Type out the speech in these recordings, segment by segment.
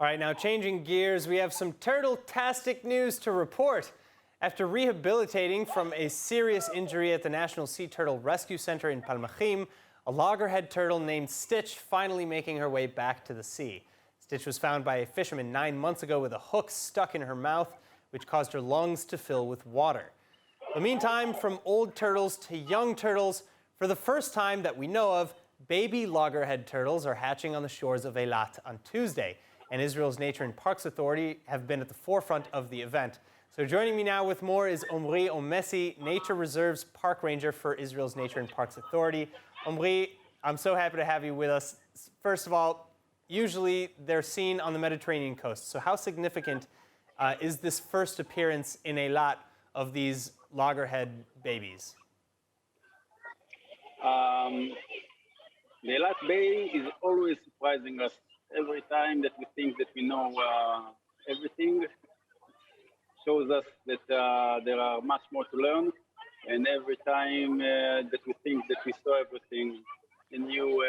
All right, now changing gears, we have some turtle-tastic news to report. After rehabilitating from a serious injury at the National Sea Turtle Rescue Center in Palmachim, a loggerhead turtle named Stitch finally making her way back to the sea. Stitch was found by a fisherman 9 months ago with a hook stuck in her mouth, which caused her lungs to fill with water. But meantime, from old turtles to young turtles, for the first time that we know of, baby loggerhead turtles are hatching on the shores of Eilat on Tuesday. And Israel's Nature and Parks Authority have been at the forefront of the event. So joining me now with more is Omri Omessi, Nature Reserves Park Ranger for Israel's Nature and Parks Authority. Omri, I'm so happy to have you with us. First of all, usually they're seen on the Mediterranean coast. So how significant is this first appearance in Eilat of these loggerhead babies? The Eilat Bay is always surprising us. Every time that we think that we know everything, shows us that there are much more to learn. And every time that we think that we saw everything, a new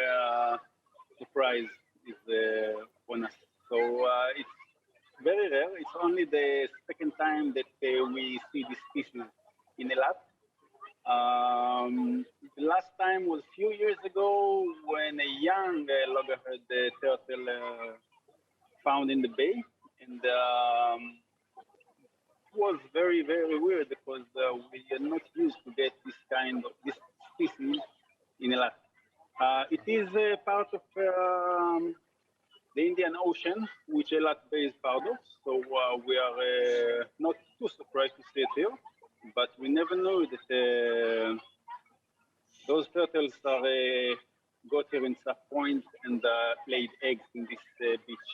surprise is on us. So it's very rare. It's only the second time that we see this species in Eilat. The last time was a few years ago when a young loggerhead turtle found in the bay, and it was very, very weird because we are not used to get this species in Eilat. It is part of the Indian Ocean, which Eilat Bay is part of, so we are not too surprised to see it here. But we never knew that those turtles are got here in some point and laid eggs in this beach,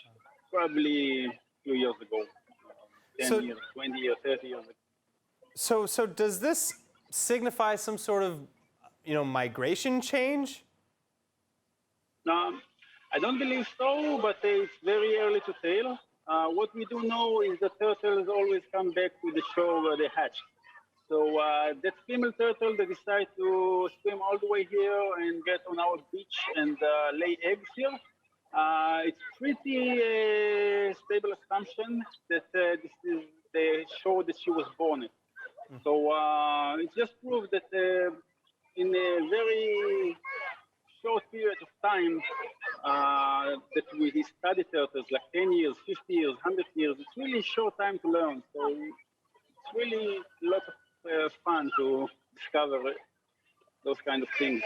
probably a few years ago, 10 years, 20 years, 30 years ago. So does this signify some sort of, migration change? I don't believe so, but it's very early to tell. What we do know is that turtles always come back to the shore where they hatch. So that female turtle, they decide to swim all the way here and get on our beach and lay eggs here. It's pretty stable assumption that this is the shore that she was born in. So it just proves that in a very short period of time that we study turtles, like 10 years, 50 years, 100 years, it's really a short time to learn. So it's really a lot of fun to discover those kind of things.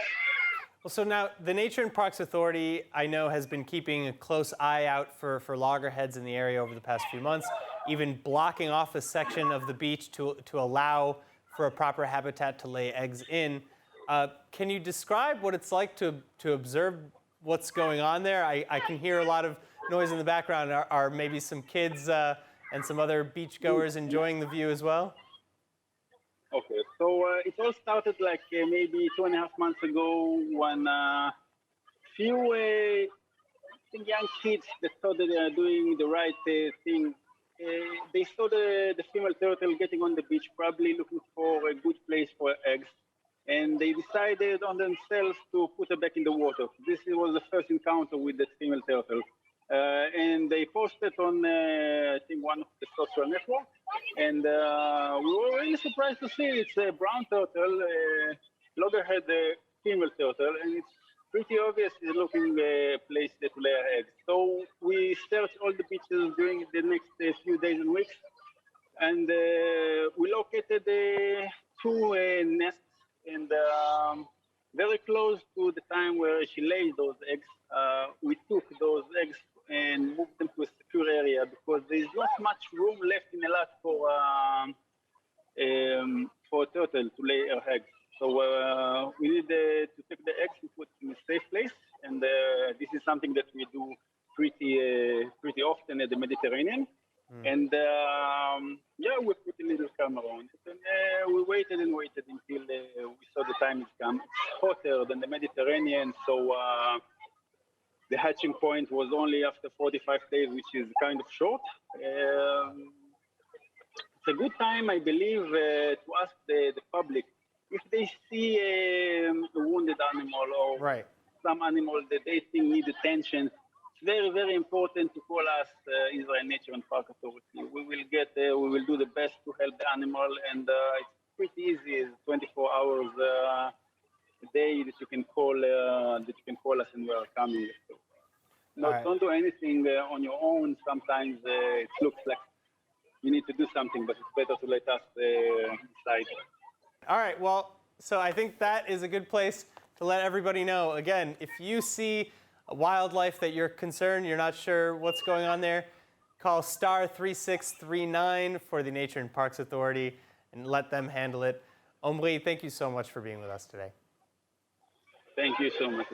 Well, so now the Nature and Parks Authority, I know, has been keeping a close eye out for loggerheads in the area over the past few months, even blocking off a section of the beach to allow for a proper habitat to lay eggs in. Can you describe what it's like to observe what's going on there? I can hear a lot of noise in the background. Are maybe some kids and some other beachgoers enjoying the view as well? Okay, so it all started like maybe 2.5 months ago when few young kids that thought that they are doing the right thing. They saw the female turtle getting on the beach, probably looking for a good place for eggs. And they decided on themselves to put her back in the water. This was the first encounter with that female turtle. And they posted on, I think, one of the social networks. And we were really surprised to see it's a brown turtle, loggerhead female turtle, and it's pretty obvious it's looking a place to lay her eggs. So we searched all the beaches during the next few days and weeks, and we located 2 nests, and very close to the time where she lays those eggs, we took those eggs and moved them to a secure area because there's not much room left in Eilat for a turtle to lay her eggs. So we need to take the eggs and put in a safe place, and this is something that we do pretty often at the Mediterranean. And yeah, we put a little camera on it, and we waited and waited until we saw the time has come. It's hotter than the Mediterranean, so the hatching point was only after 45 days, which is kind of short. It's a good time, I believe, to ask the public if they see a wounded animal or some animal that they think need attention. It's very, very important to call us Israel Nature and Park Authority. We will get there. We will do the best to help the animal, and it's pretty easy. It's 24 hours a day that you can call us, and we are coming. So, no, right. Don't do anything on your own. Sometimes it looks like you need to do something, but it's better to let us decide. All right, well, so I think that is a good place to let everybody know. Again, if you see a wildlife that you're concerned, you're not sure what's going on there, call star 3639 for the Nature and Parks Authority and let them handle it. Omri, thank you so much for being with us today. Thank you so much.